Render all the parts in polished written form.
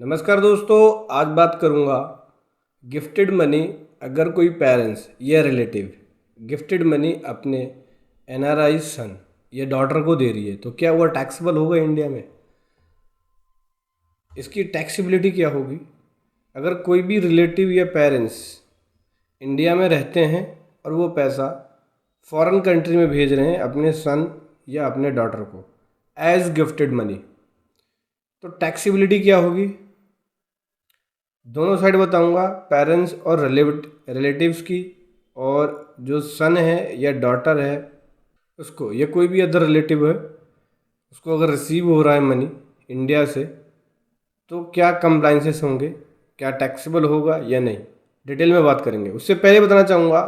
नमस्कार दोस्तों, आज बात करूंगा गिफ्टेड मनी। अगर कोई पेरेंट्स या रिलेटिव गिफ्टेड मनी अपने एनआरआई सन या डॉटर को दे रही है तो क्या वह टैक्सेबल होगा इंडिया में? इसकी टैक्सेबिलिटी क्या होगी? अगर कोई भी रिलेटिव या पेरेंट्स इंडिया में रहते हैं और वो पैसा फॉरेन कंट्री में भेज रहे हैं अपने सन या अपने डॉटर को एज गिफ्टेड मनी, तो टैक्सेबिलिटी क्या होगी? दोनों साइड बताऊंगा, पेरेंट्स और रिलेटिव्स की, और जो सन है या डॉटर है उसको, या कोई भी अदर रिलेटिव है उसको अगर रिसीव हो रहा है मनी इंडिया से तो क्या कंप्लाइंसेस होंगे, क्या टैक्सेबल होगा या नहीं, डिटेल में बात करेंगे। उससे पहले बताना चाहूँगा,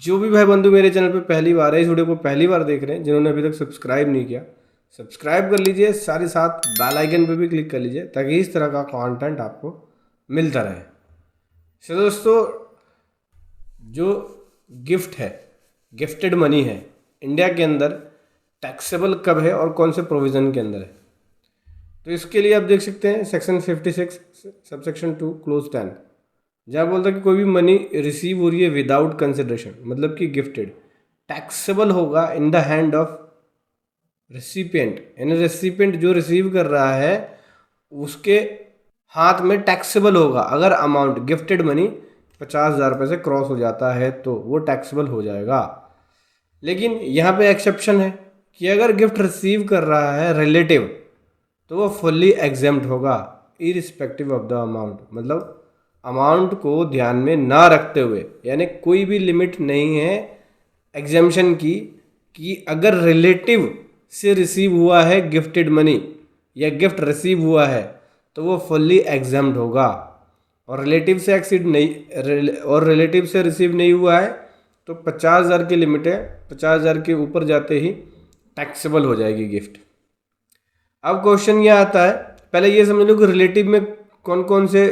जो भी भाई बंधु मेरे चैनल पे पहली बार है, इस वीडियो को पहली बार देख रहे हैं, जिन्होंने अभी तक सब्सक्राइब नहीं किया सब्सक्राइब कर लीजिए, साथ ही साथ बेल आइकन पे भी क्लिक कर लीजिए ताकि इस तरह का कंटेंट आपको मिलता रहे। तो दोस्तों, जो गिफ्ट है, गिफ्टेड मनी है, इंडिया के अंदर टैक्सेबल कब है और कौन से प्रोविज़न के अंदर है? तो इसके लिए आप देख सकते हैं सेक्शन 56 सबसेक्शन 2 क्लोज 10, जहाँ बोलता है कि कोई भी मनी रिसीव हो रही है विदाउट कंसिडरेशन, मतलब कि गिफ्टेड, टैक्सेबल होगा in the hand of recipient, यानी रेसिपिएंट जो रिसीव कर रहा है उसके हाथ में टैक्सेबल होगा। अगर अमाउंट गिफ्टेड मनी 50,000 रुपये से क्रॉस हो जाता है तो वो टैक्सेबल हो जाएगा। लेकिन यहाँ पे एक्सेप्शन है कि अगर गिफ्ट रिसीव कर रहा है रिलेटिव तो वो फुल्ली एग्जेम्प्ट होगा इरिस्पेक्टिव ऑफ द अमाउंट, मतलब अमाउंट को ध्यान में ना रखते हुए, यानी कोई भी लिमिट नहीं है एग्जेम्पशन की कि अगर रिलेटिव से रिसीव हुआ है गिफ्टेड मनी या गिफ्ट रिसीव हुआ है तो वो फुल्ली एग्जाम्ड होगा, और रिलेटिव से एक्सीड नहीं, और रिलेटिव से रिसीव नहीं हुआ है तो 50,000 की लिमिट है, 50,000 के ऊपर जाते ही टैक्सेबल हो जाएगी गिफ्ट। अब क्वेश्चन ये आता है, पहले ये समझ लो कि रिलेटिव में कौन कौन से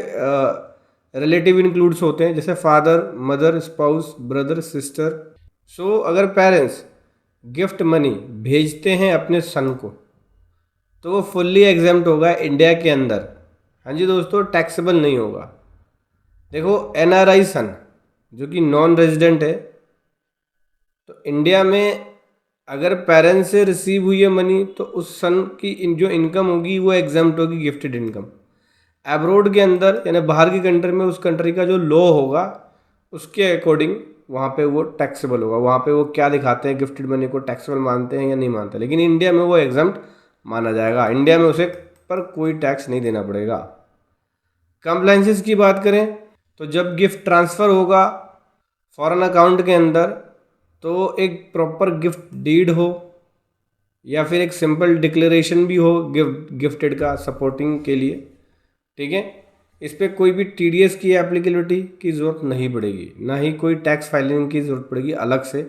रिलेटिव इंक्लूड्स होते हैं, जैसे father, mother, spouse, brother, sister. So अगर पेरेंट्स गिफ्ट मनी भेजते हैं अपने सन को तो वो फुल्ली एग्जाम्प्ट होगा इंडिया के अंदर। हाँ जी दोस्तों, टैक्सेबल नहीं होगा। देखो, एनआरआई सन जो कि नॉन रेजिडेंट है, तो इंडिया में अगर पेरेंट्स से रिसीव हुई है मनी तो उस सन की जो इनकम होगी वो एग्जाम्प्ट होगी गिफ्टेड इनकम। एब्रोड के अंदर, यानी बाहर की कंट्री में, उस कंट्री का जो लॉ होगा उसके अकॉर्डिंग वहाँ पे वो टैक्सेबल होगा। वहाँ पे वो क्या दिखाते हैं, गिफ्टेड मनी को टैक्सेबल मानते हैं या नहीं मानते, लेकिन इंडिया में वो एग्जाम्प्ट माना जाएगा। इंडिया में उसे पर कोई टैक्स नहीं देना पड़ेगा। कंप्लाइंसेस की बात करें तो जब गिफ्ट ट्रांसफ़र होगा फॉरेन अकाउंट के अंदर तो एक प्रॉपर गिफ्ट डीड हो या फिर एक सिंपल डिक्लेरेशन भी हो गिफ्टेड का सपोर्टिंग के लिए, ठीक है। इस पर कोई भी टीडीएस की एप्लीकेबिलिटी की ज़रूरत नहीं पड़ेगी, ना ही कोई टैक्स फाइलिंग की ज़रूरत पड़ेगी अलग से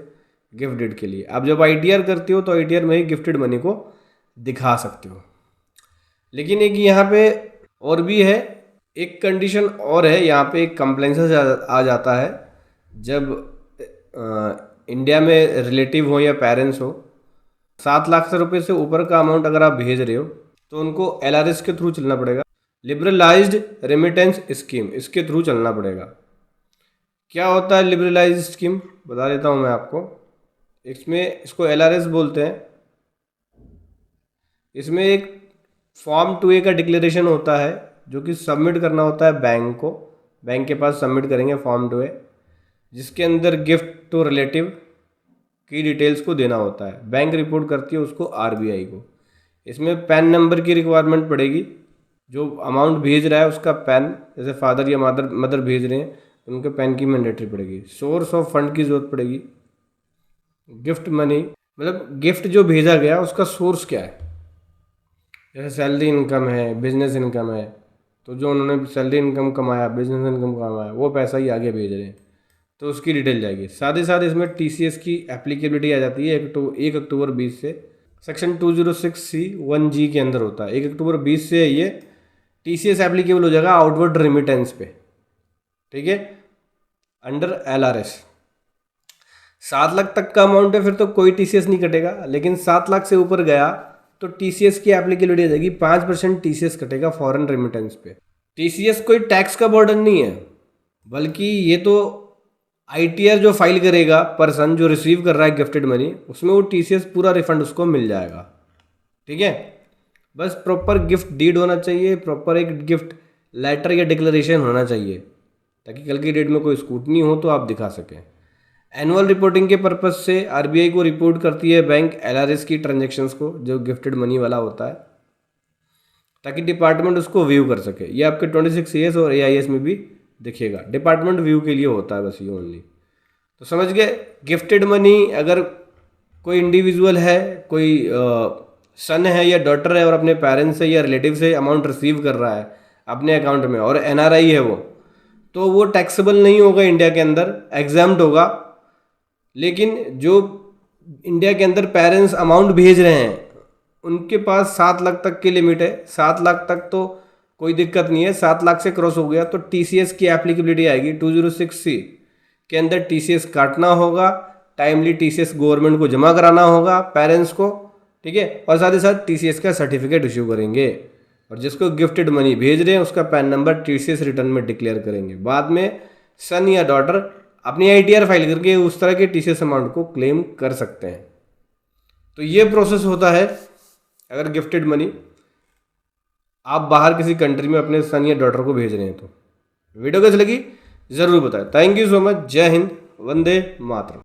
गिफ्ट डीड के लिए। आप जब आईटीआर करते हो तो आईटीआर में ही गिफ्टेड मनी को दिखा सकते हो। लेकिन एक यहाँ पे और भी है, एक कंडीशन और है यहाँ पे, एक कंप्लेंसेस आ जाता है जब इंडिया में रिलेटिव हो या पेरेंट्स हो, 7 लाख रुपए से ऊपर का अमाउंट अगर आप भेज रहे हो तो उनको एलआरएस के थ्रू चलना पड़ेगा, लिबरलाइज्ड रेमिटेंस स्कीम, इसके थ्रू चलना पड़ेगा। क्या होता है लिबरलाइज्ड स्कीम, बता देता हूँ मैं आपको। इसमें इसको एलआरएस बोलते हैं। इसमें एक फॉर्म 2A का डिक्लेरेशन होता है जो कि सबमिट करना होता है बैंक को, बैंक के पास सबमिट करेंगे फॉर्म 2A, जिसके अंदर गिफ्ट टू रिलेटिव की डिटेल्स को देना होता है। बैंक रिपोर्ट करती है उसको आरबीआई को। इसमें पैन नंबर की रिक्वायरमेंट पड़ेगी, जो अमाउंट भेज रहा है उसका पैन, जैसे फादर या मदर भेज रहे हैं उनके पैन की मैंडेटरी पड़ेगी। सोर्स ऑफ फंड की ज़रूरत पड़ेगी। गिफ्ट मनी मतलब गिफ्ट जो भेजा गया उसका सोर्स क्या है, जैसे सैलरी इनकम है, बिजनेस इनकम है, तो जो उन्होंने सैलरी इनकम कमाया, बिजनेस इनकम कमाया, वो पैसा ही आगे भेज रहे हैं तो उसकी डिटेल जाएगी। साथ ही साथ इसमें टीसीएस की एप्लीकेबिलिटी आ जाती है 1 अक्टूबर 20 से, सेक्शन 206C(1G) के अंदर होता है। 1 अक्टूबर 20 से ये टीसीएस एप्लीकेबल हो जाएगा आउटवर्ड रिमिटेंस पे, ठीक है, अंडर एलआरएस। 7 लाख तक का अमाउंट है फिर तो कोई टीसीएस नहीं कटेगा, लेकिन 7 लाख से ऊपर गया तो टीसीएस की एप्लीकेबिलिटी आ जाएगी 5% टीसीएस कटेगा फॉरेन रेमिटेंस पे। टीसीएस कोई टैक्स का बर्डन नहीं है, बल्कि ये तो आईटीआर जो फाइल करेगा पर्सन जो रिसीव कर रहा है गिफ्टेड मनी, उसमें वो टीसीएस पूरा रिफंड उसको मिल जाएगा। ठीक है, बस प्रॉपर गिफ्ट डीड होना चाहिए, प्रॉपर एक गिफ्ट लेटर या डिक्लेरेशन होना चाहिए, ताकि कल की डेट में कोई स्कूटनी हो तो आप दिखा सकें। एनुअल रिपोर्टिंग के पर्पज से आरबीआई को रिपोर्ट करती है बैंक एलआरएस की ट्रांजेक्शन्स को, जो गिफ्टेड मनी वाला होता है, ताकि डिपार्टमेंट उसको व्यू कर सके। ये आपके 26AS और AIS में भी दिखेगा, डिपार्टमेंट व्यू के लिए होता है बस ये ओनली। तो समझ गए, गिफ्टेड मनी अगर कोई इंडिविजुअल है, कोई सन है या डॉटर है और अपने पेरेंट्स से या रिलेटिव से अमाउंट रिसीव कर रहा है अपने अकाउंट में और एनआरआई है वो, तो वो टैक्सेबल नहीं होगा इंडिया के अंदर, एग्जाम्प्ट होगा। लेकिन जो इंडिया के अंदर पेरेंट्स अमाउंट भेज रहे हैं उनके पास 7 लाख तक की लिमिट है, 7 लाख तक तो कोई दिक्कत नहीं है। 7 लाख से क्रॉस हो गया तो टीसीएस की एप्लीकेबिलिटी आएगी। 206C के अंदर टीसीएस काटना होगा, टाइमली टीसीएस गवर्नमेंट को जमा कराना होगा पेरेंट्स को, ठीक है, और साथ ही साथ टीसीएस का सर्टिफिकेट इश्यू करेंगे, और जिसको गिफ्टेड मनी भेज रहे हैं उसका पैन नंबर टीसीएस रिटर्न में डिक्लेयर करेंगे। बाद में सन या डॉटर अपनी आईटीआर फाइल करके उस तरह के टीसीएस अमाउंट को क्लेम कर सकते हैं। तो ये प्रोसेस होता है अगर गिफ्टेड मनी आप बाहर किसी कंट्री में अपने सन या डॉटर को भेज रहे हैं तो। वीडियो कैसी लगी ज़रूर बताएं। Thank you so much. जय हिंद, वंदे मातरम।